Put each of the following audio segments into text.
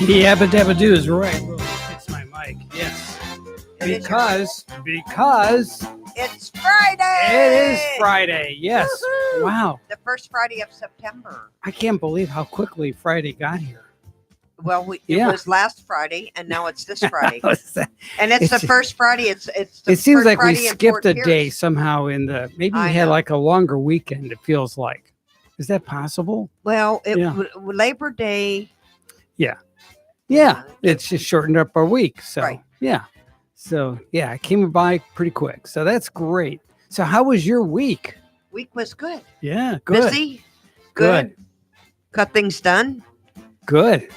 Yabba dabba do is right. We'll fix my mic. Yes. Because it's Friday. it is Friday. Yes. Woo-hoo! Wow. The first Friday of September. I can't believe how quickly Friday got here. Well, it was last Friday, and now it's this Friday. And it's the first Friday. It's the It seems first like Friday we in skipped Fort a Pierce. day somehow in the, maybe we I had know. like a longer weekend, it feels like. Is that possible? Well, Yeah. Labor Day. Yeah. It's just shortened up our week. So, Right. yeah. So, yeah, it came by pretty quick. So that's great. So how was your week? Week was good. Yeah, good. Busy. Good. Got things done. Good.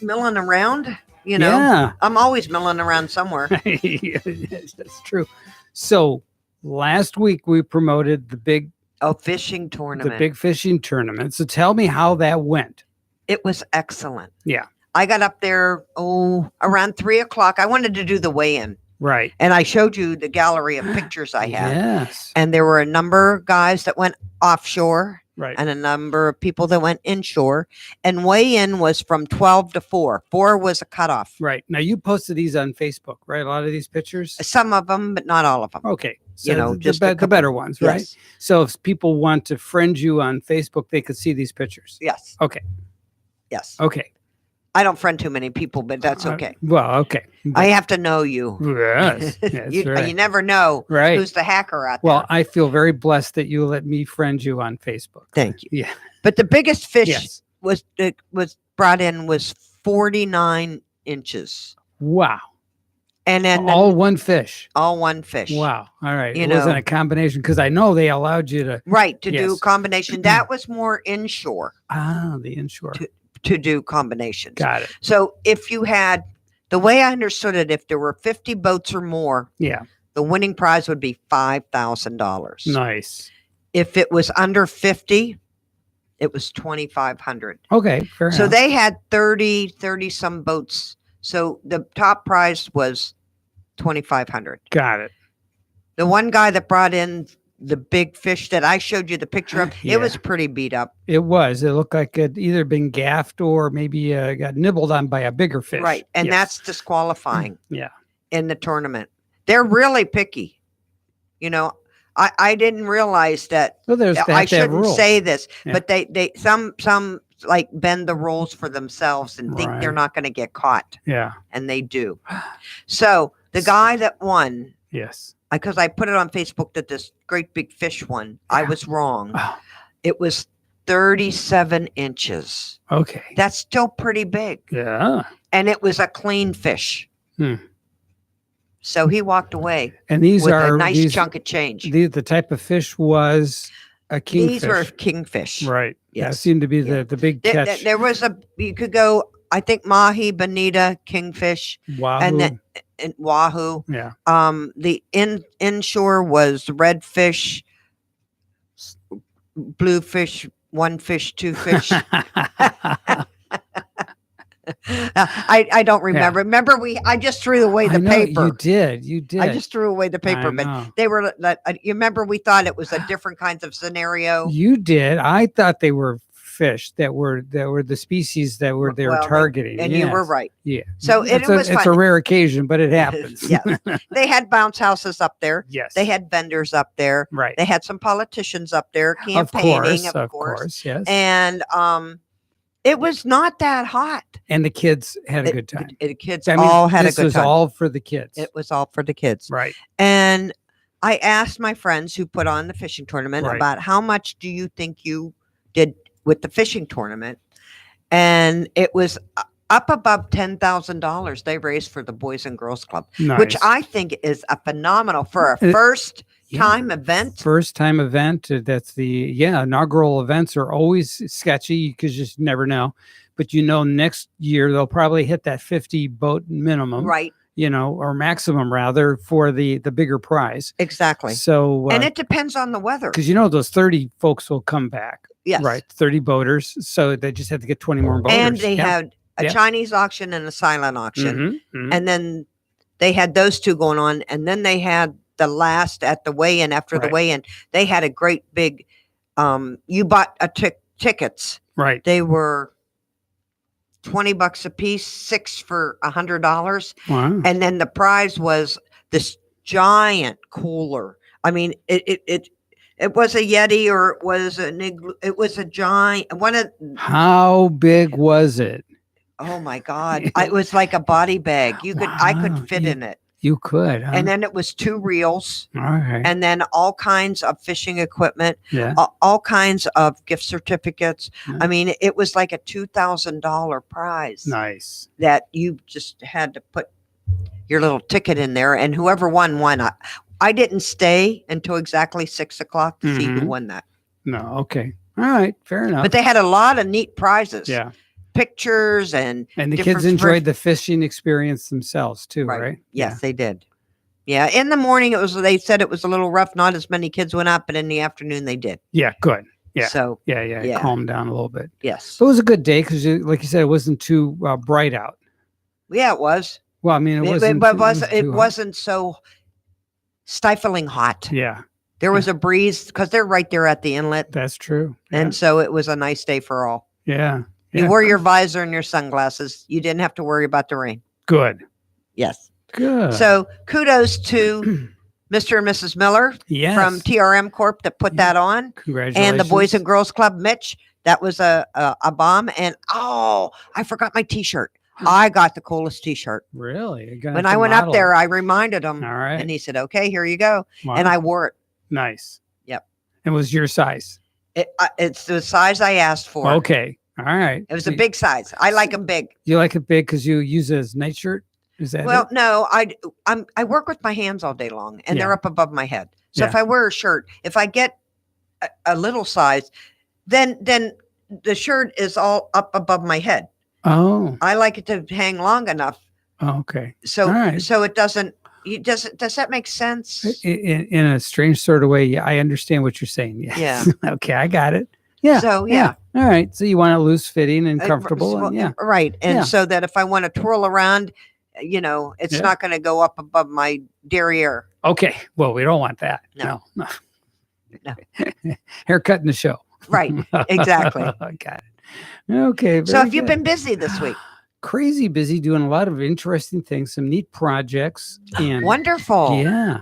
Milling around. You know, Yeah. I'm always milling around somewhere. Yes, that's true. So last week we promoted the big Fishing tournament. fishing tournament. So tell me how that went. It was excellent. Yeah. I got up there, around 3:00. I wanted to do the weigh-in. Right. And I showed you the gallery of pictures I had. Yes. And there were a number of guys that went offshore Right. and a number of people that went inshore. And weigh-in was from 12 to 4. 4 was a cutoff. Right. Now you posted these on Facebook, right? A lot of these pictures. Some of them, but not all of them. Okay. So You know, just a the couple. better ones, right? Yes. So if people want to friend you on Facebook, they could see these pictures. Yes. Okay. Yes. Okay. I don't friend too many people, but that's okay. Well, okay. I have to know you. Yes. That's you right. never know Right. who's the hacker out Well, there. I feel very blessed that you let me friend you on Facebook. Thank you. Yeah. But the biggest fish Yes. was brought in was 49 inches. Wow. And then All one fish. all one fish. Wow. All right. You It wasn't know. a combination because I know they allowed you to. Right, to do Yes. combination. That was more inshore The inshore. to do combinations. Got it. So if you had, the way I understood it, if there were 50 boats or more, Yeah. the winning prize would be $5,000. Nice. If it was under 50, it was 2,500. Okay. Fair So enough. they had 30 some boats. So the top prize was 2,500. Got it. The one guy that brought in the big fish that I showed you the picture of, Yeah. it was pretty beat up. It was. It looked like it either been gaffed or maybe got nibbled on by a bigger fish. Right. And Yes. that's disqualifying Yeah. in the tournament. They're really picky. You know, I didn't realize that. Well, there's I that have shouldn't rules. say this, Yeah. but they some like bend the rules for themselves and think they're Right. not going to get caught, Yeah. and they do. So the guy that won, Yes. because I put it on Facebook that this great big fish won, I Yeah. was wrong. Oh, It was 37 inches. okay. That's still pretty big. Yeah. And it was a clean fish. Hmm. So he walked away And these with are a nice these, chunk of change. the type of fish was a kingfish. These were kingfish. Right. Yeah. Yes. Seemed to be Yeah. the big There, catch. there was you could go, I think mahi, bonita, kingfish, Wahoo. and then and wahoo. Yeah. The inshore was redfish, bluefish, one fish, two fish. I don't remember. Remember I just threw away I the know, paper. You did. I just threw away the I paper, but know. they were. You remember we thought it was a different kinds of scenario. You did. I thought they were fish that were the species that were they were Well, targeting. And you were Yes. right. Yeah. So it was it's a fun. rare occasion, but it happens. Yes. They had bounce houses up there. Yes. They had vendors up there. right. They had some politicians up there Of campaigning, course. Of course. Yes. And it was not that hot. And the kids had a good time. The kids I mean, all had a this good was time. all for the kids. It was all for the kids. right. And I asked my friends who put on the fishing tournament Right. about how much do you think you did with the fishing tournament? And it was up above $10,000 they raised for the Boys and Girls Club, Nice. which I think is a phenomenal for a It- first Yeah. time event. First time event. That's inaugural events are always sketchy because you just never know. But next year they'll probably hit that 50 boat minimum, Right. or maximum rather for the bigger prize. Exactly. So, And it depends on the weather. because those 30 folks will come back, Yes. right? 30 boaters. So they just have to get 20 more boaters. And they Yeah. had a Yeah. Chinese auction and a silent auction. Mhm, mhm. And then they had those two going on. And then they had the last at the weigh-in. After the Right. weigh-in, they had a great big, you bought tickets. Right. They were $20 a piece, 6 for $100. Wow. And then the prize was this giant cooler. I mean, it was a Yeti, or it was an igloo. It was a giant one of. How big was it? Oh my God! It was like a body bag. I Wow, could fit in it. You could, huh? And then it was 2 reels, All right. and then all kinds of fishing equipment, Yeah. all kinds of gift certificates. Yeah. I mean, it was like a $2,000 prize Nice. that you just had to put your little ticket in there, and whoever won. I didn't stay until exactly 6 o'clock to see who Mhm. won that. No. Okay. All right. Fair enough. But they had a lot of neat prizes, yeah. pictures, and And the different kids enjoyed the fishing experience themselves too, right? Yes, they did. Yeah, in the morning they said it was a little rough. Not as many kids went up, but in the afternoon they did. Yeah. Good. Yeah. So Yeah. It yeah. calmed down a little bit. yes, But it was a good day because, like you said, it wasn't too bright out. yeah, it was. Well, I mean, it wasn't. But it too hot. wasn't so stifling hot. Yeah, There was a breeze because they're right there at the inlet, that's true. and so it was a nice day for all. Yeah. You wore your visor and your sunglasses. You didn't have to worry about the rain. Good. Yes. Good. So kudos to Mr. and Mrs. Miller yes. from TRM Corp that put that on, Congratulations. and the Boys and Girls Club, Mitch. That was a bomb. And I forgot my T-shirt. I got the coolest T-shirt. Really? You're gonna When have I to went up model there, it. I reminded him, All right. and he said, "Okay, here you go." Wow. And I wore it. Nice. Yep. It was your size. It's the size I asked for. Okay. All right. It was a big size. I like them big. You like it big because you use it as nightshirt? Is that Well, it? no, I work with my hands all day long, and they're Yeah. up above my head. So if Yeah. I wear a shirt, if I get a little size, then the shirt is all up above my head. Oh. I like it to hang long enough Okay. so All right. so it doesn't. Does that make sense? In a strange sort of way, yeah, I understand what you're saying. Yes. Yeah. Okay, I got it. Yeah. So yeah. All right. So you want it loose fitting and Uh, comfortable. well, and yeah. Right. And Yeah. so that if I want to twirl around, it's Yeah. not going to go up above my derriere. Okay. Well, we don't want that. No. No. No. Haircut in the show. Right. Exactly. Got it. Okay. So very have you good. been busy this week? Crazy busy doing a lot of interesting things, some neat projects, and Wonderful. yeah.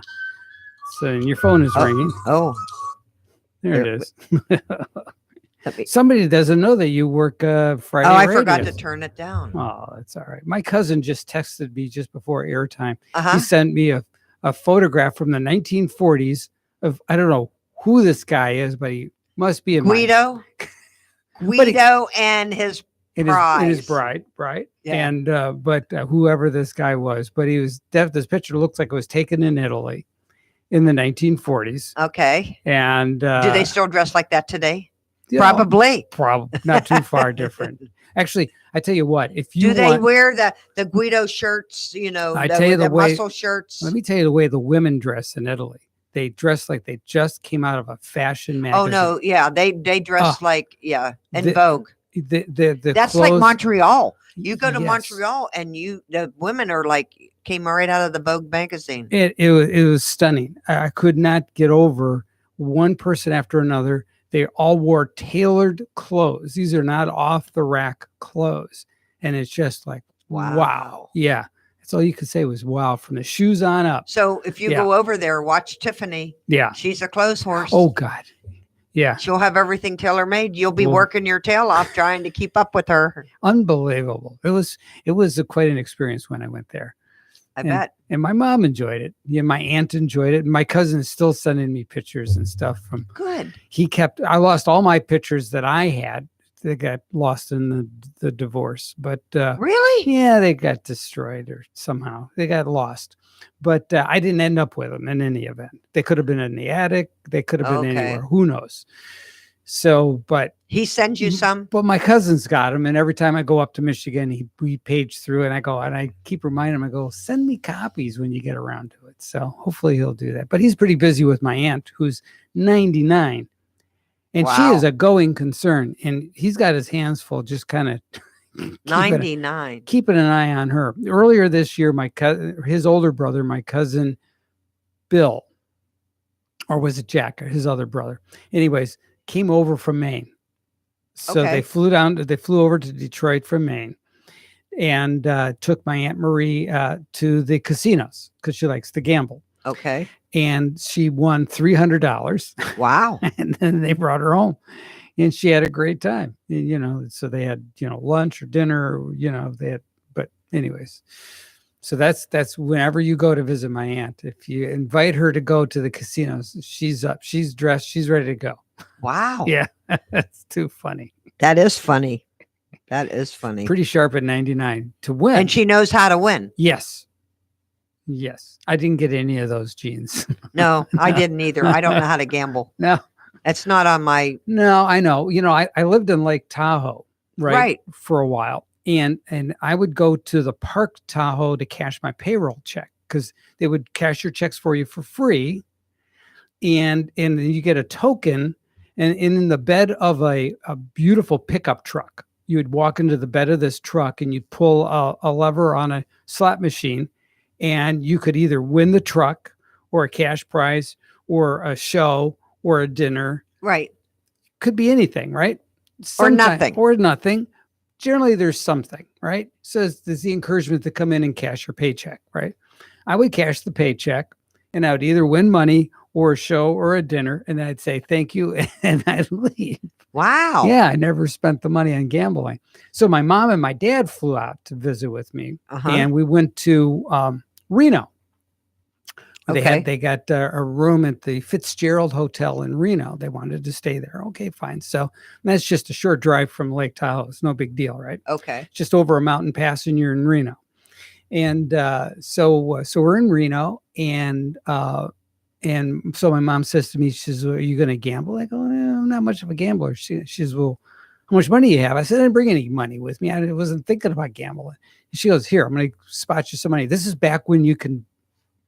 So and your phone is ringing. Oh, There it there- is. let me- Somebody doesn't know that you work Friday. I forgot to radios. turn it down. Oh, that's all right. My cousin just texted me just before airtime. Uh-huh. He sent me a photograph from the 1940s of, I don't know who this guy is, but he must be a Guido. But he- Guido and his It is prize. right? Yeah. And but whoever this guy was, but he was this picture looks like it was taken in Italy in the 1940s. Okay. And Do they still dress like that today? you know, Probably. probably not too far different. Actually, I tell you what, if you Do they want, wear the Guido shirts? I tell you the way- muscle shirts. let me tell you the way the women dress in Italy. They dress like they just came out of a fashion magazine. Oh no, yeah, they dress like in The- Vogue. The That's like clothes- Montreal. You go to Yes. Montreal and the women are like came right out of the Vogue magazine. It was stunning. I could not get over one person after another. They all wore tailored clothes. These are not off the rack clothes. And it's just like, wow. Yeah. That's all you could say was wow, from the shoes on up. So if you Yeah. go over there, watch Tiffany. Yeah. She's a clothes horse. Oh God. Yeah. She'll have everything tailor made. You'll be Well- working your tail off trying to keep up with her. Unbelievable. It was quite an experience when I went there. I bet. And my mom enjoyed it. Yeah, my aunt enjoyed it. And my cousin is still sending me pictures and stuff from Good. I lost all my pictures that I had. They got lost in the divorce. But Really? yeah, they got destroyed or somehow they got lost. But I didn't end up with them in any event. They could have been in the attic. They could have been Okay. anywhere. Who knows? So, but He sends you some. my cousin's got them, and every time I go up to Michigan, we page through, and I keep reminding him. I go, send me copies when you get around to it. So hopefully he'll do that. But he's pretty busy with my aunt, who's 99, and she Wow. is a going concern, and he's got his hands full, just kind of 99. keeping an eye on her. Earlier this year, his older brother, my cousin Bill, or was it Jack, his other brother? Anyways, came over from Maine. So Okay. they flew over to Detroit from Maine. and took my Aunt Marie to the casinos because she likes to gamble. Okay. And she won $300. Wow. And then they brought her home. And she had a great time, so they had, lunch or dinner, they had, but anyways, so that's whenever you go to visit my aunt, if you invite her to go to the casinos, she's up, she's dressed, she's ready to go. Wow. Yeah. That's too funny. That is funny. That is funny. Pretty sharp at 99 to win. And she knows how to win. Yes. I didn't get any of those genes. No, I didn't either. I don't know how to gamble. No. It's not on my. No, I know. I lived in Lake Tahoe, Right. for a while. And I would go to the Park Tahoe to cash my payroll check because they would cash your checks for you for free. And then you get a token. And in the bed of a beautiful pickup truck, you would walk into the bed of this truck and you'd pull a lever on a slot machine, and you could either win the truck or a cash prize or a show or a dinner. Right. Could be anything, right? Or nothing. Or nothing. Generally, there's something, right? So there's the encouragement to come in and cash your paycheck, right? I would cash the paycheck, and I would either win money or a show or a dinner, and I'd say thank you, and I'd leave. Wow. Yeah, I never spent the money on gambling. So my mom and my dad flew out to visit with me, and we went to Reno. They got a room at the Fitzgerald Hotel in Reno. They wanted to stay there. Okay, fine. So that's just a short drive from Lake Tahoe. It's no big deal, right? Okay. Just over a mountain pass and you're in Reno. And so we're in Reno, and so my mom says to me, she says, "Are you going to gamble?" I go, "I'm not much of a gambler." She says, "Well, how much money do you have?" I said, "I didn't bring any money with me. I wasn't thinking about gambling." And she goes, "Here, I'm going to spot you some money. This is back when you can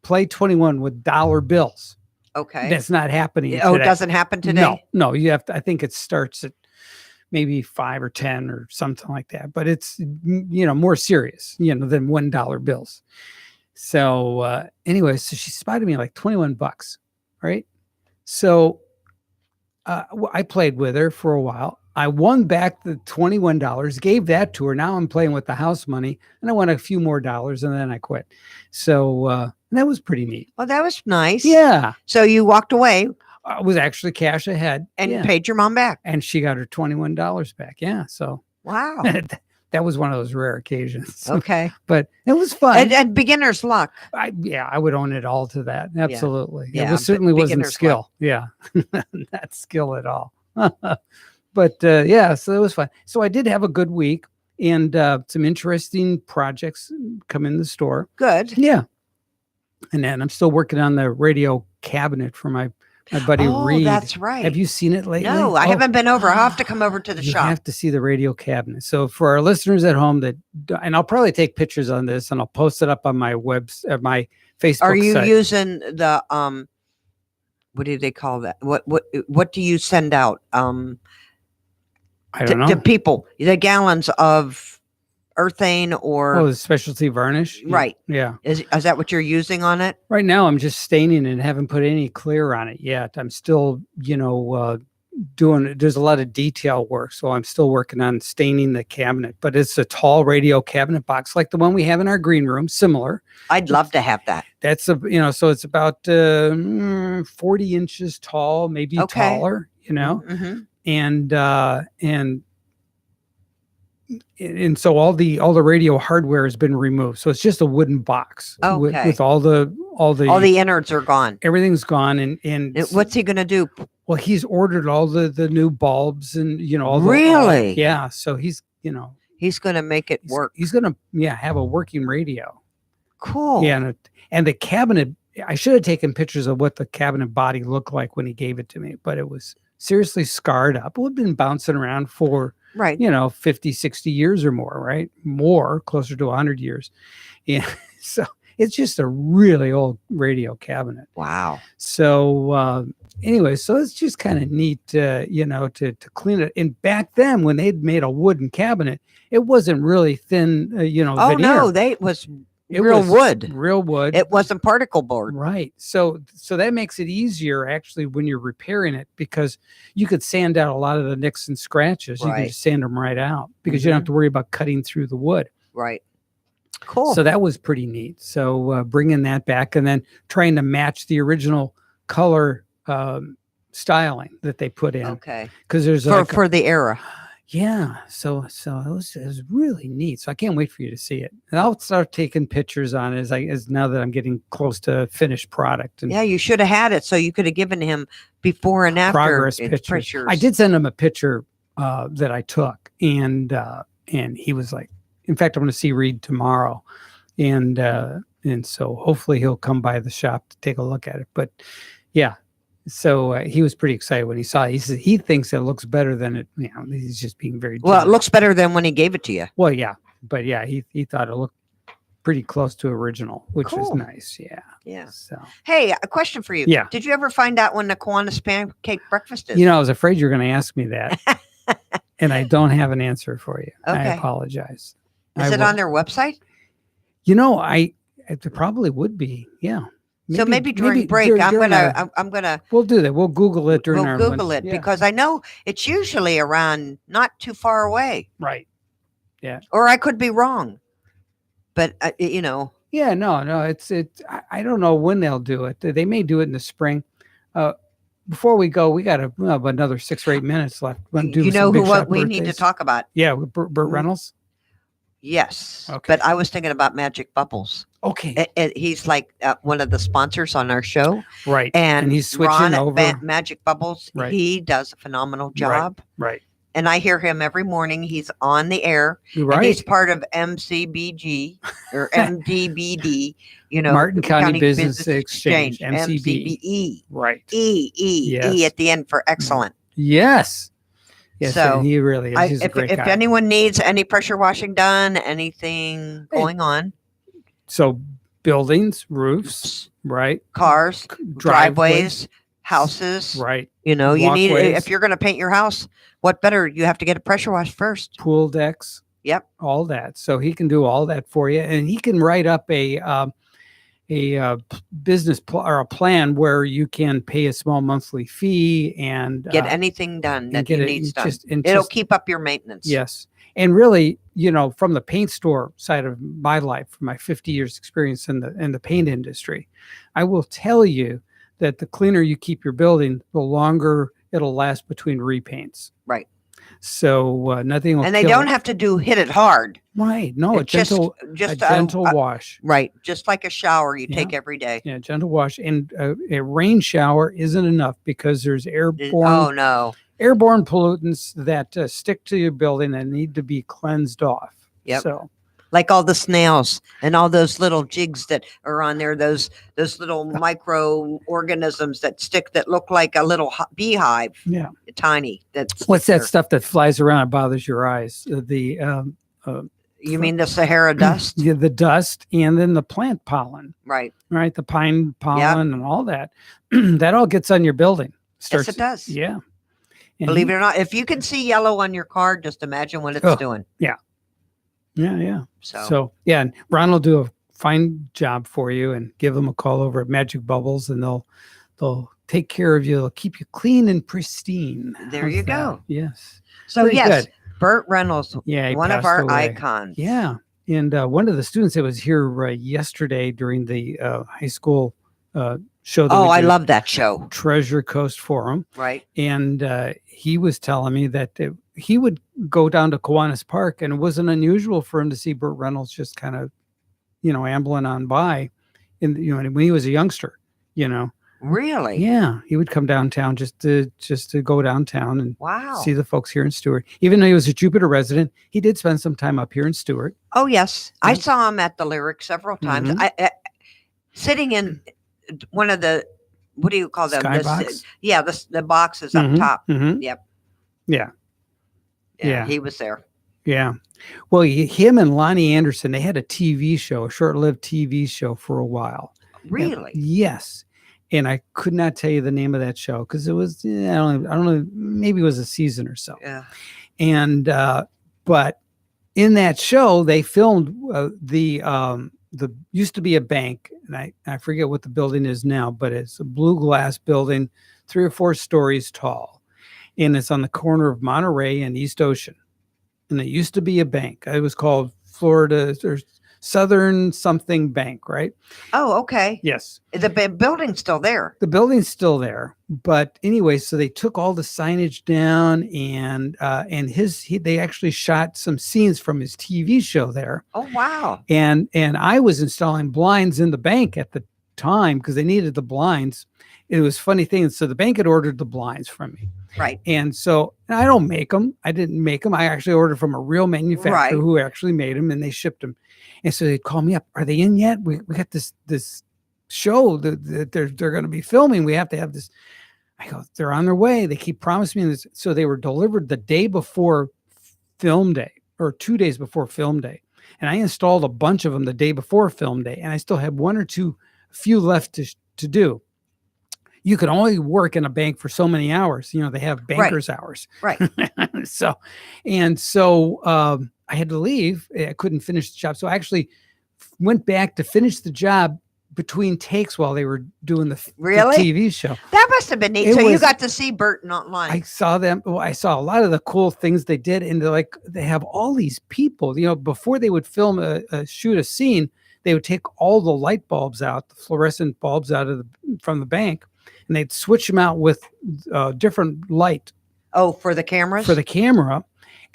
play 21 with dollar bills." Okay. That's not happening Oh, it today. doesn't happen today? No, you have to, I think it starts at maybe 5 or 10 or something like that, but it's, more serious, than $1 bills. So anyway, so she spotted me like $21, right? So I played with her for a while. I won back the $21, gave that to her. Now I'm playing with the house money, and I won a few more dollars, and then I quit. So that was pretty neat. Well, that was nice. Yeah. So you walked away I was actually cash ahead. and paid your mom back. And she got her $21 back. Yeah. So Wow. that was one of those rare occasions. Okay. But it was fun. And beginner's luck. I would own it all to that. Absolutely. Yeah, It certainly wasn't beginner's skill. Yeah. Not skill at all. But so it was fun. So I did have a good week, and some interesting projects come in the store. Good. Yeah. And then I'm still working on the radio cabinet for my buddy Reed. That's right. Have you seen it lately? No, I haven't been over. I'll have to come over to the You shop. have to see the radio cabinet. So for our listeners at home and I'll probably take pictures on this and I'll post it up on my my Facebook Are you site. using the what do they call that? What do you send out? I don't know. To people, the gallons of urethane or the specialty varnish. right. Yeah. Is that what you're using on it? Right now I'm just staining and haven't put any clear on it yet. I'm still, there's a lot of detail work. So I'm still working on staining the cabinet, but it's a tall radio cabinet box like the one we have in our green room, similar. I'd love to have that. That's so it's about 40 inches tall, maybe taller, Mm-hmm. And so all the radio hardware has been removed. So it's just a wooden box with all the innards are gone. Everything's gone. And what's he going to do? Well, he's ordered all the new bulbs and all the really. Yeah. So he's going to make it work. He's going to have a working radio. Cool. Yeah, and the cabinet. I should have taken pictures of what the cabinet body looked like when he gave it to me, but it was seriously scarred up. It had been bouncing around for 50, 60 years or more, right? More, closer to 100 years. Yeah. So it's just a really old radio cabinet. Wow. So anyway, so it's just kind of neat, to clean it. And back then, when they'd made a wooden cabinet, it wasn't really thin, Oh, veneer. no, it was Real wood. It wasn't particle board. Right. So that makes it easier actually when you're repairing it, because you could sand out a lot of the nicks and scratches. You can just sand them right out because you don't have to worry about cutting through the wood. Right. Cool. So that was pretty neat. So bringing that back and then trying to match the original color styling that they put in, Okay. because there's For the era. yeah. So it was really neat. So I can't wait for you to see it. And I'll start taking pictures on it as now that I'm getting close to finished product and Yeah, you should have had it so you could have given him before and after progress it's pictures. I did send him a picture that I took, and he was like, in fact, I'm going to see Reed tomorrow, and so hopefully he'll come by the shop to take a look at it. But yeah, so he was pretty excited when he saw it. He says he thinks it looks better than it. You know, he's just being very Well, it generous. looks better than when he gave it to you. Well, yeah, but yeah, he thought it looked pretty close to original, which was Cool. nice. Yeah. Yeah. So Hey, a question for you. Yeah. Did you ever find out when the Kiwanis pancake breakfast is? you know, I was afraid you were going to ask me that, and I don't have an answer for you. I Okay. apologize. Is it on their website? You know, it probably would be. Yeah. So maybe during break, I'm gonna We'll do that. We'll Google it during we'll our Google lunch. it Yeah. because I know it's usually around not too far away, Right. or I could be wrong. But you know, Yeah. No. I don't know when they'll do it. They may do it in the spring. Before we go, we got another 6 or 8 minutes left. Wanna do you some know big what shot we need to birthdays? talk about. Yeah, with Burt Mhm. Reynolds. Yes, Okay. but I was thinking about Magic Bubbles. Okay. He's like one of the sponsors on our show, Right. and he's switching Ron at over. Magic Bubbles. Right. He does a phenomenal job, Right. and I hear him every morning. He's on the air. And Right. he's part of MCBG or MDBD, you know, Martin County Business Exchange, MCBE. MCBE. Right. E Yes. at the end for excellent. Yes. Yes. So, and he really is. He's a If great guy. anyone needs any pressure washing done, anything Hey. going on, So buildings, roofs, right? cars, driveways, houses, Right. you know, you need, Walkways. if you're going to paint your house, what better? You have to get a pressure wash first. Pool decks. Yep. All that. So he can do all that for you, and he can write up a business or a plan where you can pay a small monthly fee and Get anything done that get you it needs done. and It'll just- keep up your maintenance. Yes. And really, you know, from the paint store side of my life, from my 50 years experience in the paint industry, I will tell you that the cleaner you keep your building, the longer it'll last between repaints. Right. So nothing will And they kill don't it. have to hit it hard. Right. No, a It's just gentle wash. right. Just like a shower you Yeah. take every day. Yeah, gentle wash. And a rain shower isn't enough because there's Oh no. airborne pollutants that stick to your building and need to be cleansed off. Yep. So Like all the snails and all those little jigs that are on there, those little microorganisms that stick that look like a little beehive, yeah. tiny. What's that stuff that flies around and bothers your eyes? You mean the Sahara dust? Yeah, the dust, and then the plant pollen, Right. right? The pine pollen and all that. That all gets on your building. Yes, it does. Yeah. And Believe it or not, if you can see yellow on your car, just imagine what it's Oh. doing. Yeah. So, So yeah, and Ron will do a fine job for you, and give them a call over at Magic Bubbles, and they'll take care of you. They'll keep you clean and pristine. There How's you that? go. Yes. so Very yes, good. Burt Reynolds, Yeah. he one of passed our away. icons. Yeah. And one of the students that was here yesterday during the high school show. That Oh, we I did, love that show. Treasure Coast Forum. Right. And he was telling me that he would go down to Kiwanis Park, and it wasn't unusual for him to see Burt Reynolds just kind of, ambling on by, when he was a youngster. Really? Yeah, he would come downtown just to go downtown and Wow. see the folks here in Stewart. Even though he was a Jupiter resident, he did spend some time up here in Stewart. Oh yes, I Yeah. saw him at the Lyric several times. Mhm. I sitting in one of the, what do you call them? Skybox? Yeah, the boxes up Mhm, top. mhm. Yep. Yeah. Yeah. He was there. Yeah. Well, him and Lonnie Anderson, they had a TV show, a short-lived TV show for a while. Really? Yes. And I could not tell you the name of that show because it was, I don't know, maybe it was a season or so. Yeah. And, but in that show, they filmed the used to be a bank, and I forget what the building is now, but it's a blue glass building, 3 or 4 stories tall. And it's on the corner of Monterey and East Ocean. And it used to be a bank. It was called Florida or Southern something bank, right? Oh, okay. Yes. The building's still there. The building's still there, but anyway, so they took all the signage down, and they actually shot some scenes from his TV show there, Oh, wow. and I was installing blinds in the bank at the time because they needed the blinds. It was a funny thing. So the bank had ordered the blinds from me, Right. and so I don't make them. I didn't make them. I actually ordered from a real manufacturer Right. who actually made them, and they shipped them. And so they'd call me up. Are they in yet? We got this show that they're going to be filming. We have to have this. I go, they're on their way. They keep promising me this. So they were delivered the day before film day, or 2 days before film day. And I installed a bunch of them the day before film day. And I still had few left to do. You could only work in a bank for so many hours. They have bankers hours. Right. So I had to leave. I couldn't finish the job. So I actually went back to finish the job between takes while they were doing the Really? TV show. That must have been neat. It So you was- got to see Burton online. I saw them. Well, I saw a lot of the cool things they did, and they have all these people. Before they would film shoot a scene, they would take all the light bulbs out, the fluorescent bulbs from the bank, and they'd switch them out with different light Oh, for the cameras? for the camera,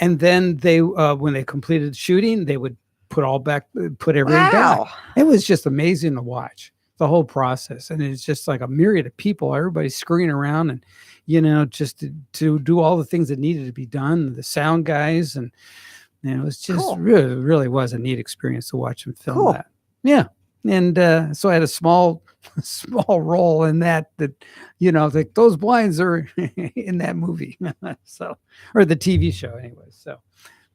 and then they when they completed shooting, they would put everything back. Wow. It was just amazing to watch the whole process, and it's just like a myriad of people, everybody scurrying around, and just to do all the things that needed to be done. The sound guys, and it was just Cool. really was a neat experience to watch them film Cool. that. Yeah, and so I had a small role in that. Like those blinds are in that movie, so, or the TV show anyway. So,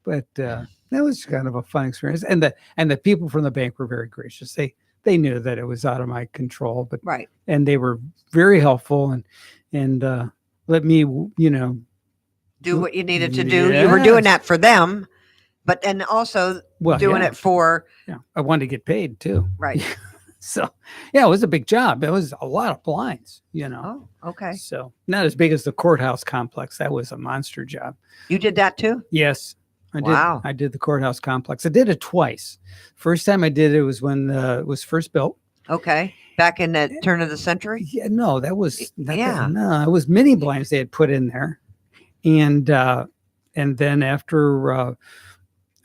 but that was kind of a fun experience, and the people from the bank were very gracious. They knew that it was out of my control, but Right. and they were very helpful and let me Do what you needed to do. You were doing that for them, but and also doing it for I wanted to get paid too. right. So it was a big job. It was a lot of blinds, Oh, okay. So not as big as the courthouse complex. That was a monster job. You did that too? Yes, I did. Wow. I did the courthouse complex. I did it twice. First time I did it was when it was first built. Okay. Back in the turn of the century? Yeah, no, that was Yeah. no, it was mini blinds they had put in there, and then after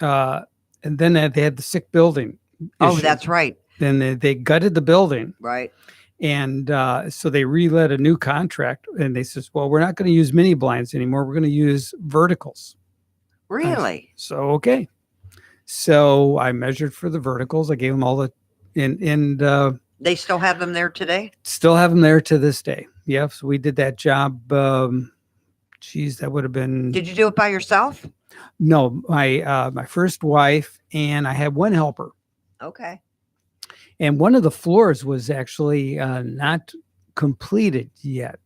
and then they had the sick building. Oh, issue. that's right. Then they gutted the building, Right. and so they relet a new contract, and they says, well, we're not going to use mini blinds anymore. We're going to use verticals. Really? So okay. So I measured for the verticals. I gave them all the and They still have them there today? still have them there to this day. Yep. So we did that job. That would have been Did you do it by yourself? no, my first wife, and I had one helper. Okay. And one of the floors was actually not completed yet.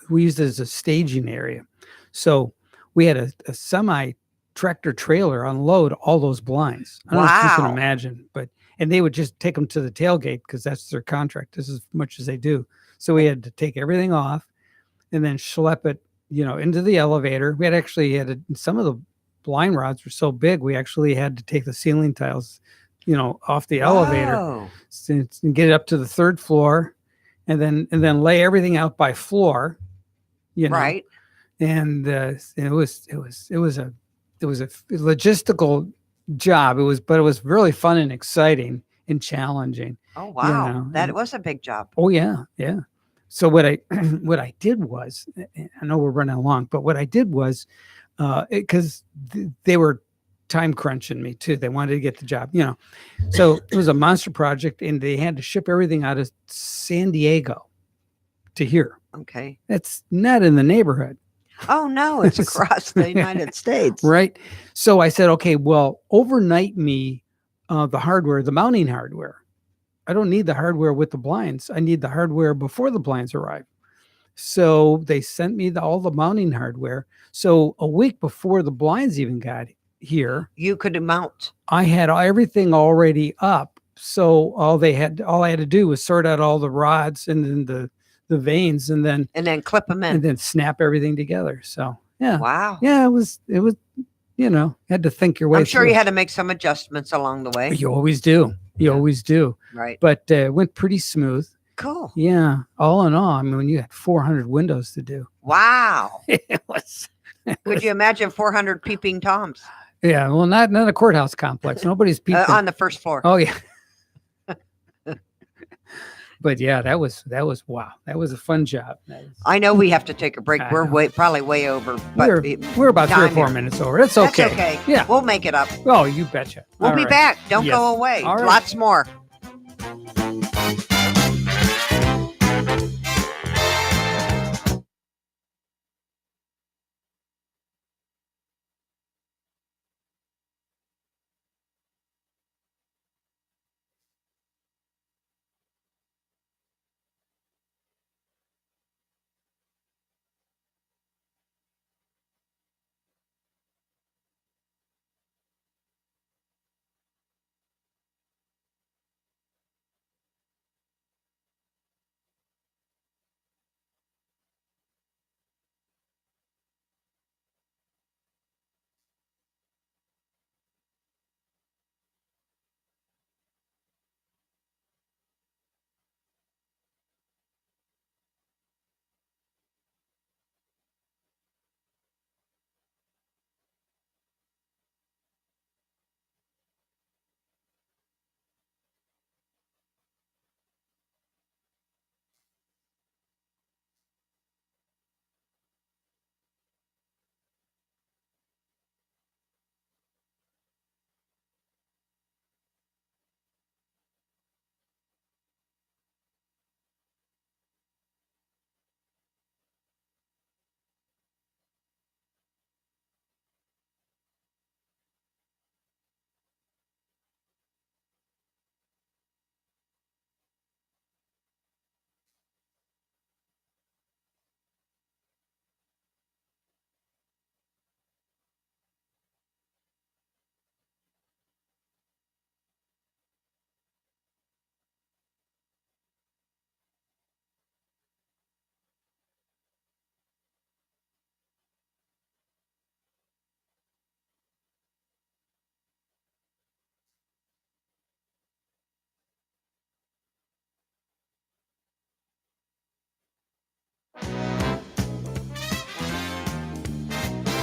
We used it as a staging area. So we had a semi tractor trailer unload all those blinds. I don't know if you Wow. can imagine, and they would just take them to the tailgate because that's their contract. This is as much as they do. So we had to take everything off and then schlep it, into the elevator. We had some of the blind rods were so big, we actually had to take the ceiling tiles, off the elevator Whoa. and get it up to the third floor, and then lay everything out by floor, Right. And it was a logistical job. But it was really fun and exciting and challenging. Oh, wow. know, That and- was a big job. Oh yeah, yeah. So what I what I did was, I know we're running along, but what I did was, because they were time crunching me too. They wanted to get the job, So it was a monster project, and they had to ship everything out of San Diego to here. Okay. That's not in the neighborhood, Oh, no. It's across the United States. right? So I said, okay, well, overnight me the hardware, the mounting hardware. I don't need the hardware with the blinds. I need the hardware before the blinds arrive. So they sent me all the mounting hardware. So a week before the blinds even got here, You could mount. I had everything already up. So all I had to do was sort out all the rods and then the vanes, and then And then clip them in. snap everything together. So yeah, Wow. yeah, it was had to think your way I'm sure through you it. had to make some adjustments along the way. You always do. You Yeah. always do. Right. But it went pretty smooth. Cool. Yeah. All in all, I mean, when you had 400 windows to do, Wow. it was. Could you imagine 400 peeping Toms Yeah. Well, not a courthouse complex. Nobody's peeping. on the first floor? Oh yeah. But yeah, that was wow. That was a fun job. I know we have to take a break. I We're know. probably way over, but We're about 3 or time 4 here. minutes over. It's That's okay. okay. Yeah. We'll make it up. Oh, you betcha. We'll All be right. back. Don't Yes. go away. All right. Lots more.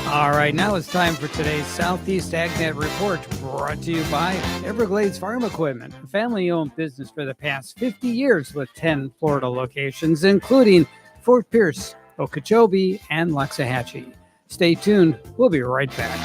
All right, now it's time for today's Southeast AgNet Report, brought to you by Everglades Farm Equipment, a family-owned business for the past 50 years with 10 Florida locations, including Fort Pierce, Okeechobee, and Loxahatchee. Stay tuned. We'll be right back.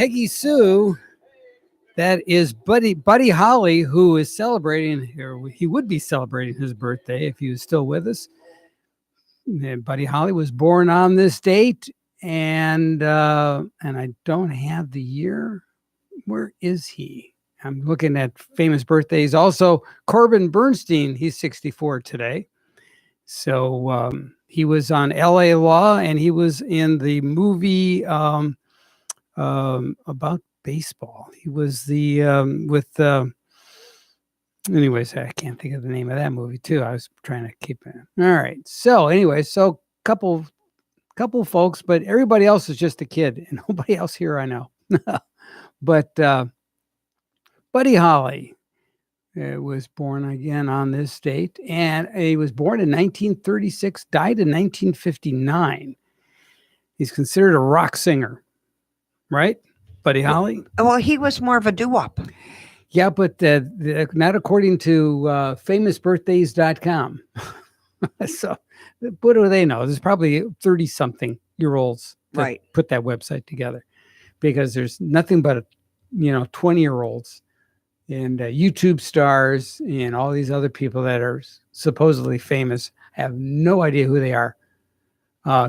Peggy Sue. That is Buddy Holly, who is celebrating, or he would be celebrating his birthday if he was still with us. And Buddy Holly was born on this date, and I don't have the year. Where is he? I'm looking at famous birthdays. Also, Corbin Bernstein, he's 64 today. So he was on L.A. Law, and he was in the movie about baseball. He was the anyways, I can't think of the name of that movie too. I was trying to keep it. All right. So anyway, so couple folks, but everybody else is just a kid, and nobody else here I know. But Buddy Holly was born again on this date, and he was born in 1936, died in 1959. He's considered a rock singer, right? Buddy Holly? Well, he was more of a doo-wop. Yeah, but not according to famousbirthdays.com. So what do they know? There's probably 30-something-year-olds that Right. put that website together, because there's nothing but 20-year-olds and YouTube stars and all these other people that are supposedly famous. Have no idea who they are.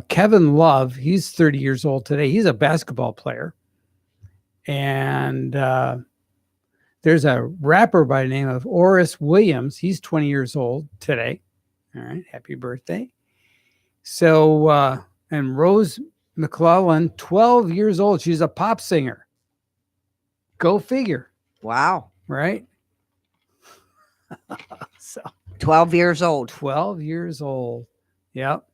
Kevin Love, he's 30 years old today. He's a basketball player. And there's a rapper by the name of Oris Williams. He's 20 years old today. All right. Happy birthday. So, and Rose McClellan, 12 years old. She's a pop singer. Go figure. Wow. Right? So 12 years old. 12 years old. Yep.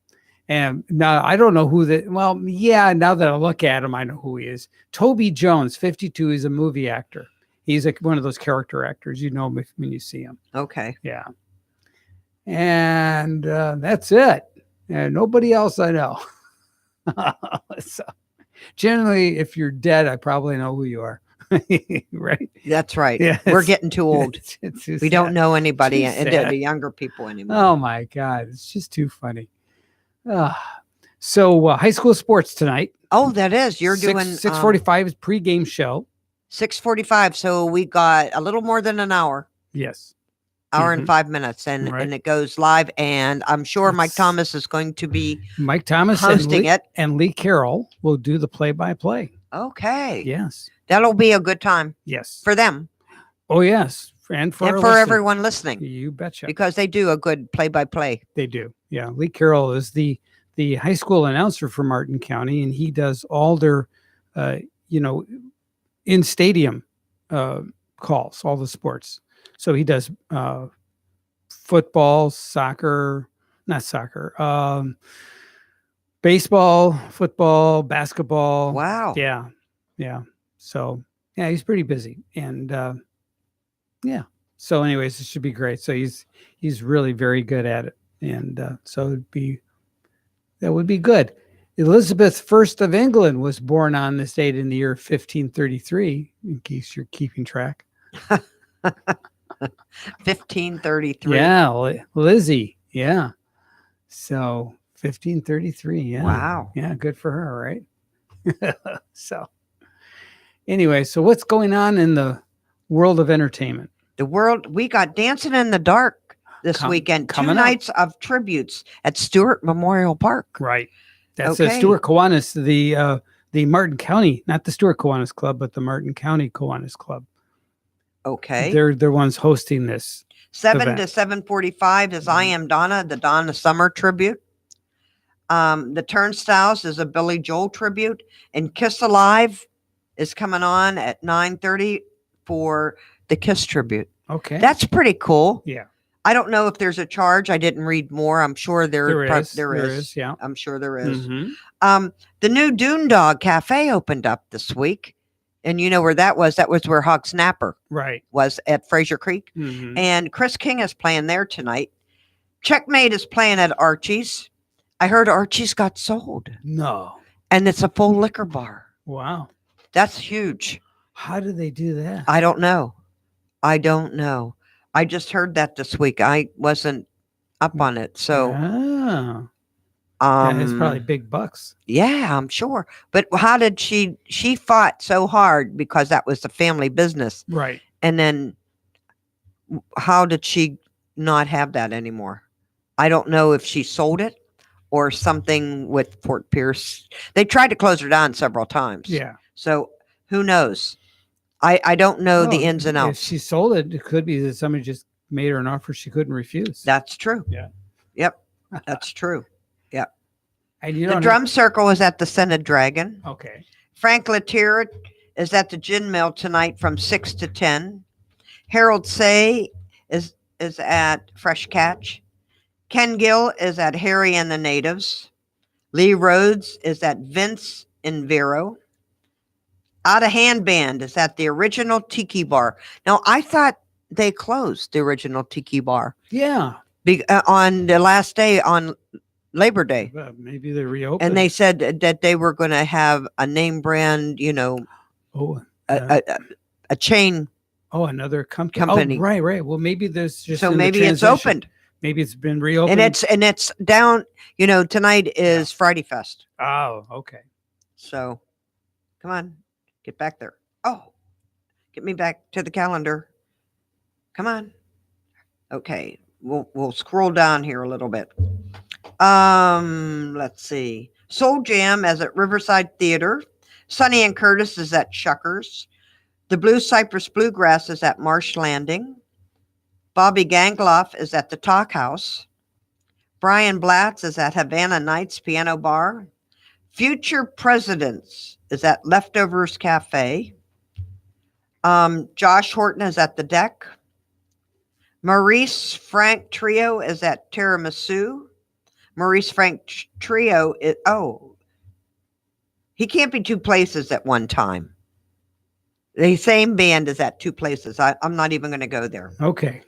And now I don't know who now that I look at him, I know who he is. Toby Jones, 52. He's a movie actor. He's one of those character actors. You know him when you see him. Okay. Yeah. And that's it. And nobody else I know. So generally, if you're dead, I probably know who you are. Right? That's right. Yeah, We're getting too old. It's too We don't sad. know anybody, Too the sad. younger people anymore. Oh my God. It's just too funny. So high school sports tonight. Oh, that is. You're doing 6:45 is pregame show. 6:45. So we got a little more than an hour. Yes. Hour and 5 minutes, and Right. it goes live. And I'm sure Mike It's- Thomas is going to be Mike Thomas hosting it. and Lee Carroll will do the play-by-play. Okay. Yes. That'll be a good time Yes. for them Oh, yes. And for, and our for listeners. everyone listening, You betcha. because they do a good play-by-play. They do. Yeah. Lee Carroll is the high school announcer for Martin County, and he does all their, in stadium calls, all the sports. So he does football, baseball, football, basketball. Wow. Yeah. Yeah. So, yeah, he's pretty busy. And yeah. So anyways, it should be great. So he's really very good at it. And so that would be good. Elizabeth I of England was born on this date in the year 1533, in case you're keeping track. 1533. Yeah, Lizzie. Yeah. So 1533. Yeah. Wow. Yeah, good for her, right? So anyway, so what's going on in the world of entertainment? We got Dancing in the Dark this weekend. 2 coming up. nights of tributes at Stewart Memorial Park. Right. That's Okay. Stewart Kiwanis, the Martin County, not the Stewart Kiwanis Club, but the Martin County Kiwanis Club. Okay. They're the ones hosting this. 7 event. to 7:45 is I Am Donna, the Donna Summer tribute. The Turnstiles is a Billy Joel tribute, and Kiss Alive is coming on at 9:30 for the Kiss tribute. Okay. That's pretty cool. Yeah. I don't know if there's a charge. I didn't read more. I'm sure There is. there is. Yeah. I'm sure there is. Mhm. The new Dune Dog Cafe opened up this week. And you know where that was? That was where Hog Snapper Right. was, at Fraser Creek. Mhm. And Chris King is playing there tonight. Checkmate is playing at Archie's. I heard Archie's got sold. No. And it's a full liquor bar. Wow. That's huge. How do they do that? I don't know. I just heard that this week. I wasn't up on it. So Oh. Yeah, it's probably big bucks. Yeah, I'm sure. But how did she fought so hard because that was the family business. Right. And then how did she not have that anymore? I don't know if she sold it or something with Fort Pierce. They tried to close her down several times. Yeah. So who knows? I don't know the Well, ins and if outs. she sold it, it could be that somebody just made her an offer she couldn't refuse. That's true. Yeah. Yep. That's true. Yep. And you The don't drum circle is at the Scented Dragon. Okay. Frank Latier is at the Gin Mill tonight from 6 to 10. Harold Say is at Fresh Catch. Ken Gill is at Harry and the Natives. Lee Rhodes is at Vince in Vero. Out of Hand Band is at the Original Tiki Bar. Now, I thought they closed the Original Tiki Bar Yeah. on the last day on Labor Day. Maybe they reopened. And they said that they were going to have a name brand, Oh, a chain. oh, another Company. Oh, right. Well, maybe there's just So in the maybe it's transition. opened. Maybe it's been reopened. And it's down, tonight is Friday Fest. Oh, okay. So come on, get back there. Oh, get me back to the calendar. Come on. Okay. We'll scroll down here a little bit. Let's see. Soul Jam is at Riverside Theater. Sonny and Curtis is at Shuckers. The Blue Cypress Bluegrass is at Marsh Landing. Bobby Gangloff is at the Talk House. Brian Blatz is at Havana Nights Piano Bar. Future Presidents is at Leftovers Cafe. Josh Horton is at the Deck. Maurice Frank Trio is at Tiramisu. Maurice Frank Trio is, he can't be two places at one time. The same band is at two places. I'm not even going to go there. Okay.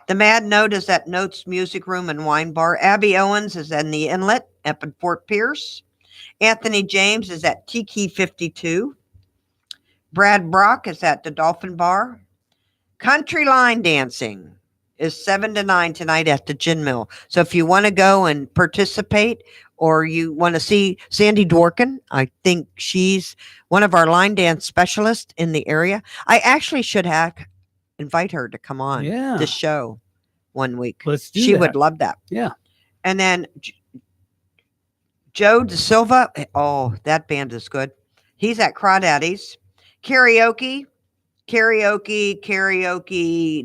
The Mad Note is at Notes Music Room and Wine Bar. Abby Owens is in the Inlet up in Fort Pierce. Anthony James is at Tiki 52. Brad Brock is at the Dolphin Bar. Country Line Dancing is 7 to 9 tonight at the Gin Mill. So if you want to go and participate or you want to see Sandy Dworkin, I think she's one of our line dance specialists in the area. I actually should invite her to come on this show one week. Let's do she that. would love that. Yeah. And then Joe De Silva. Oh, that band is good. He's at Crawdaddy's. Karaoke,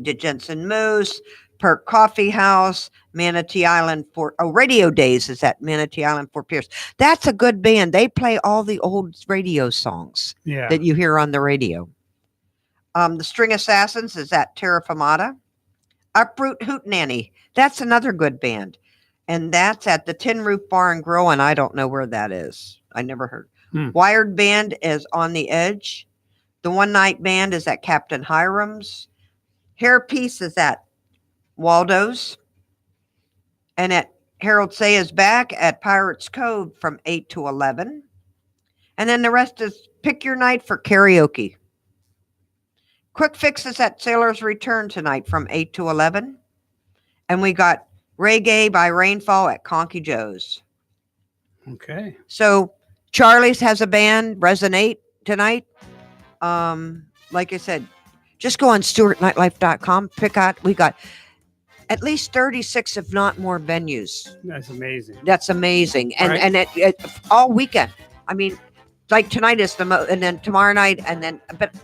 the Jensen Moose, Perk Coffee House, Manatee Island Radio Days is at Manatee Island Fort Pierce. That's a good band. They play all the old radio songs that you hear on the radio. The String Assassins is at Terra Firmata. Uproot Hootenanny. That's another good band. And that's at the Tin Roof Bar and Grill, and I don't know where that is. I never heard. Wired Band is On the Edge. The One Night Band is at Captain Hiram's. Hairpiece is at Waldo's. And at Harold Say is back at Pirates Cove from 8 to 11. And then the rest is Pick Your Night for karaoke. Quick Fix is at Sailor's Return tonight from 8 to 11. And we got Reggae by Rainfall at Conky Joe's. Okay. So Charlie's has a band, Resonate, tonight. Like I said, just go on StewartNightlife.com. Pick out, we got at least 36, if not more, venues. That's amazing. That's amazing. And it all weekend. I mean, like tonight is and then tomorrow night, and then, but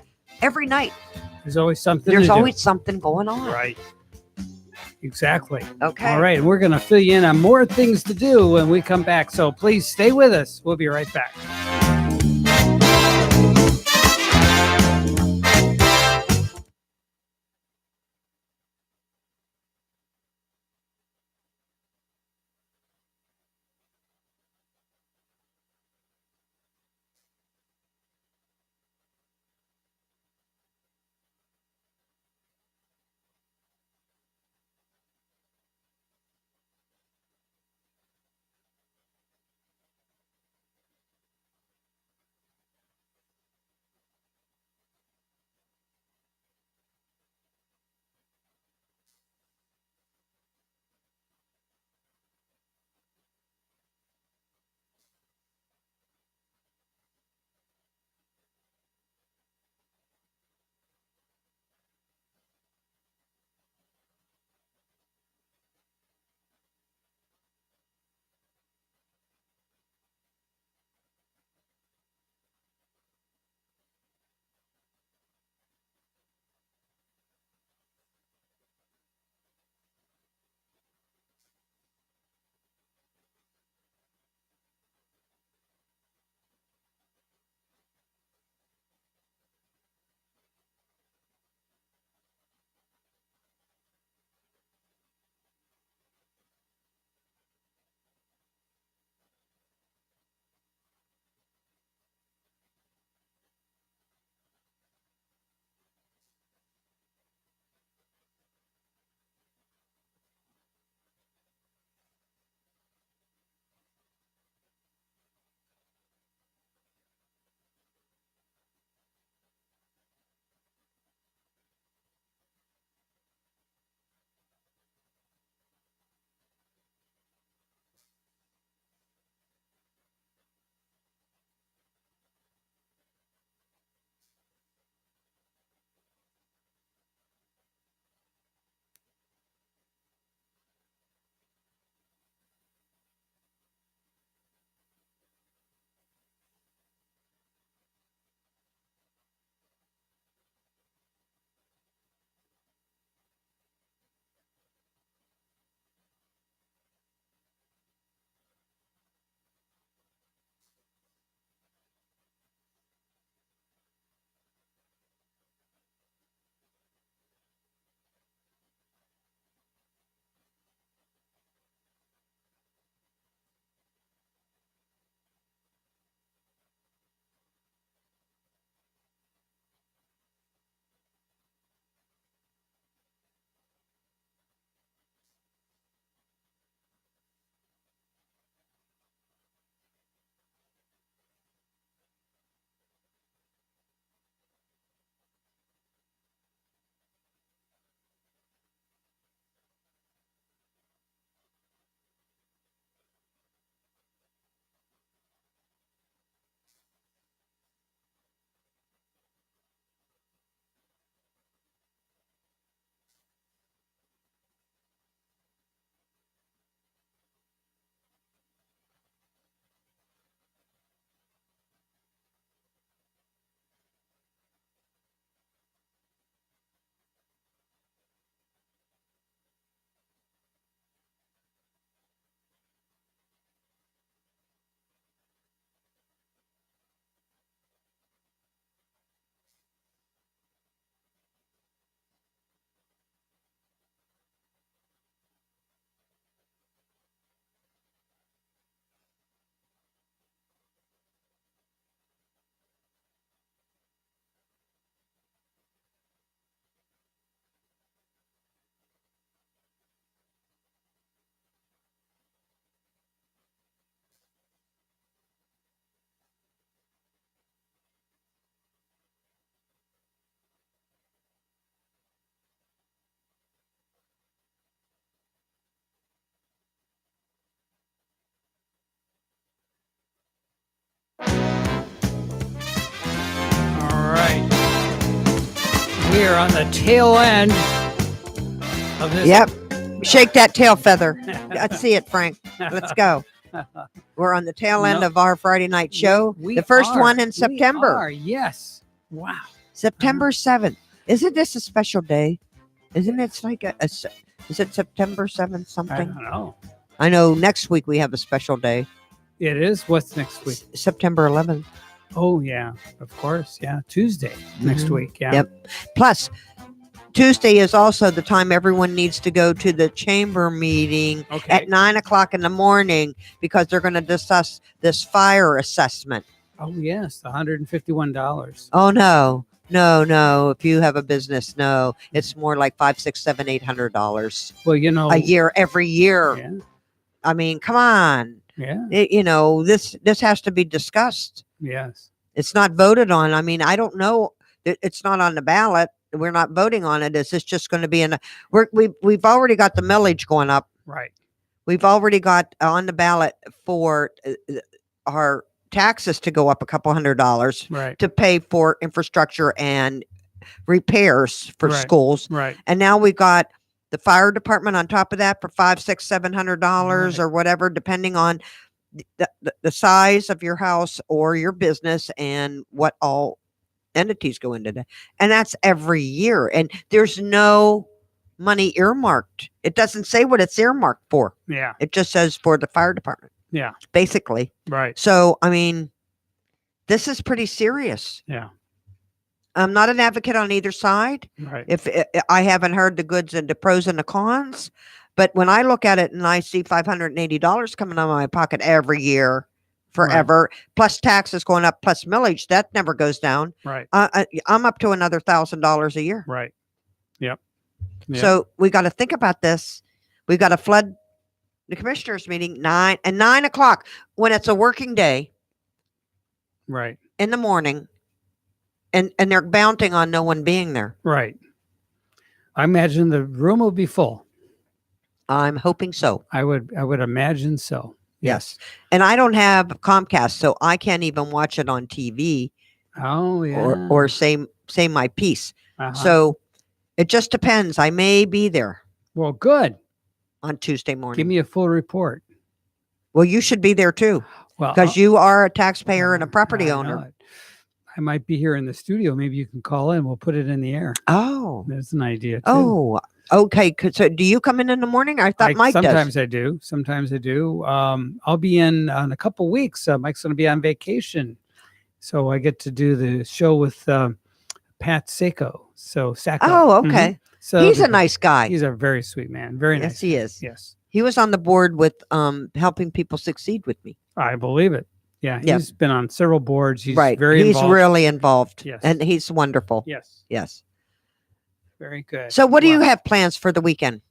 every night. There's always something. There's always something going on. Right. Exactly. Okay. All right. We're going to fill you in on more things to do when we come back. So please stay with us. We'll be right back. we are on the tail end of this. Yep. Shake that tail feather. Let's see it, Frank. Let's go. We're on the tail end No. of our Friday night show. We The first are. one in We September. are, yes. Wow. September 7th. Isn't this a special day? Isn't it like is it September 7th I something? don't know. I know next week we have a special day. It is. What's next week? September 11th. Oh, yeah. Of course. Yeah. Tuesday next Mhm. week. Yeah. Yep. Plus, Tuesday is also the time everyone needs to go to the chamber meeting Okay. at 9 o'clock in the morning because they're going to discuss this fire assessment. Oh, yes. The $151. Oh no! If you have a business, no, it's more like $500, $600, $700, $800 Well, you know. a year every year. Yeah. I mean, come on. Yeah. This has to be discussed. Yes. It's not voted on. I mean, I don't know. It's not on the ballot. We're not voting on it. Is this just going to be we've already got the millage going up. Right. We've already got on the ballot for our taxes to go up a couple $100 Right. to pay for infrastructure and repairs for Right. schools. Right. And now we got the fire department on top of that for $500, $600, $700 Right. or whatever, depending on the size of your house or your business and what all entities go into that. And that's every year. And there's no money earmarked. It doesn't say what it's earmarked for. Yeah. It just says for the fire department. Yeah. Basically. Right. So, I mean, this is pretty serious. Yeah. I'm not an advocate on either side. Right. If I haven't heard the goods and the pros and the cons, but when I look at it and I see $580 coming out of my pocket every year, forever, plus taxes going up, plus millage, that never goes down. Right. I'm up to another $1,000 a year. Right. Yep. Yep. So we got to think about this. We got to flood the commissioners meeting 9 o'clock when it's a working day Right. in the morning, and they're counting on no one being there. Right. I imagine the room will be full. I'm hoping so. I would imagine so. Yes. And I don't have Comcast, so I can't even watch it on TV Oh, yeah. or say my piece. Uh-huh. So it just depends. I may be there Well, good. on Tuesday morning. Give me a full report. Well, you should be there too, Well, because you are a taxpayer and a property I know owner. it. I might be here in the studio. Maybe you can call in. We'll put it in the air. Oh, That's an idea too. oh, okay. So do you come in the morning? I thought Mike sometimes does. I do. Sometimes I do. I'll be in a couple weeks. Mike's going to be on vacation, so I get to do the show with Pat Sacco. So Sacco. Oh, Mhm. okay. So He's a nice guy. He's a very sweet man. Very Yes, nice. he guy. is. Yes, He was on the board with helping people succeed with me. I believe it. Yeah, Yep. he's been on several boards. He's Right. very He's involved. really involved. Yes. And he's wonderful. Yes, Yes. very good. So what do you Well, have plans for the weekend?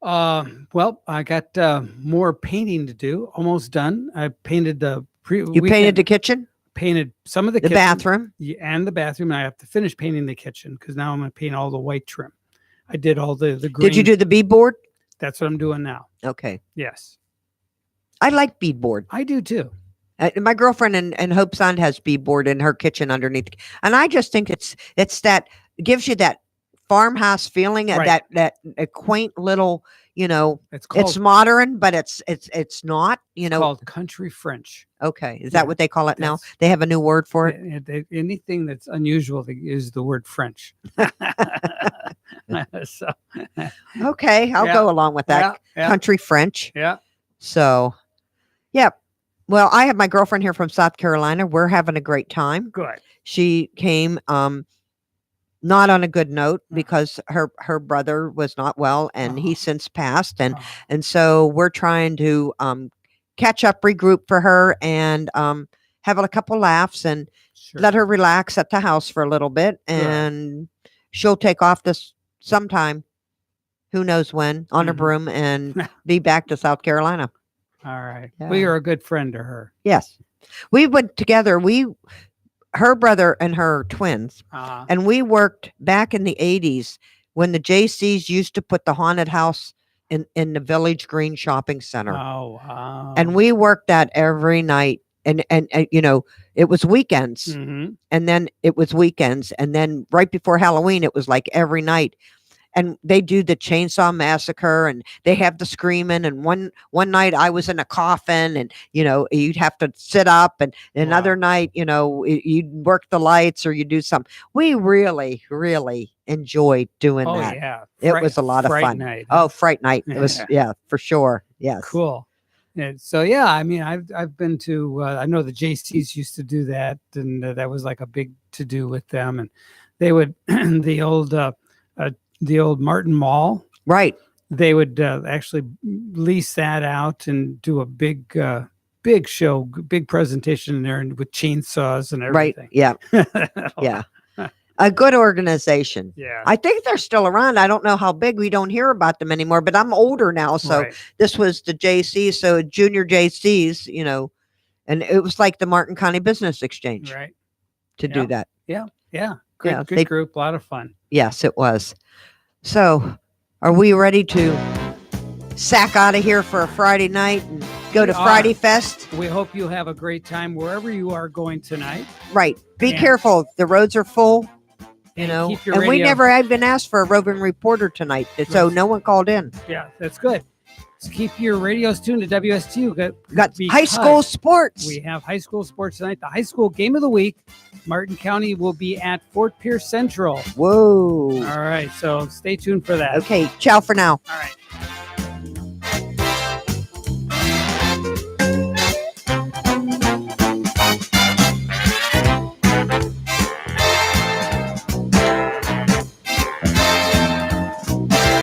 Well, I got more painting to do. Almost done. I painted the You painted the kitchen, painted some of the the kitchen, bathroom. and the bathroom. And I have to finish painting the kitchen because now I'm going to paint all the white trim. I did all the green. Did you do the beadboard? That's what I'm doing now. Okay. Yes, I like beadboard. I do too. My girlfriend and Hope Sand has beadboard in her kitchen underneath, and I just think it's that gives you that farmhouse feeling, and Right. that quaint little, It's called, it's modern, but it's not, called country French. Okay, is Yeah. that what they call it now? Yes. They have a new word for it. Anything that's unusual is the word French. So, Okay, I'll Yeah. go along with that. yeah, Country French. yeah. So, yeah. Well, I have my girlfriend here from South Carolina. We're having a great time. Good. She came not on a good note Uh-huh. because her brother was not well and he Oh. since passed, and Oh, so we're trying to catch up, regroup for her, and have a couple laughs and sure. let her relax at the house for a little bit, Good. and she'll take off this sometime, who knows when, on her Mhm. broom and be back to South Carolina. All right. Yeah. Well, you're a good friend to her. Yes, we went together. Her brother and her twins, Uh, and we worked back in the 80s when the JCs used to put the haunted house in the Village Green Shopping Center. oh, wow. And we worked that every night and you know, it was weekends, Mhm. and then it was weekends, and then right before Halloween, it was like every night. And they do the Chainsaw Massacre, and they have the screaming. And one night I was in a coffin, and you know, you'd have to sit up, and another Wow. night, you know, you'd work the lights or you do something. We really, really enjoyed doing Oh that. yeah. It was a lot of Fright fun. Night. Oh, Fright Night. It was, yeah, for sure. Yes. Cool. And so yeah, I mean, I've been to. I know the JCs used to do that, and that was like a big to do with them. And they would the old Martin Mall. Right. They would actually lease that out and do a big show, big presentation in there, and with chainsaws and Right. everything. Yeah. Yeah. A good organization. Yeah. I think they're still around. I don't know how big. We don't hear about them anymore, but I'm older now. So Right. this was the JC, so junior JCs, you know, and it was like the Martin County Business Exchange Right. to do Yeah. that. Yeah. Yeah, Good they- group. A lot of fun. Yes, it was. So are we ready to sack out of here for a Friday night and go to We are. Friday Fest? We hope you have a great time wherever you are going tonight. Right. Be Yeah. careful. The roads are full. You And know, keep your and we radio- never had been asked for a roving reporter tonight, so Right. no one called in. Yeah, that's good. So keep your radios tuned to WSTU. We got high school because sports. We have high school sports tonight. The high school game of the week. Martin County will be at Fort Pierce Central. Whoa. All right, so stay tuned for that. Okay, ciao for now. All right.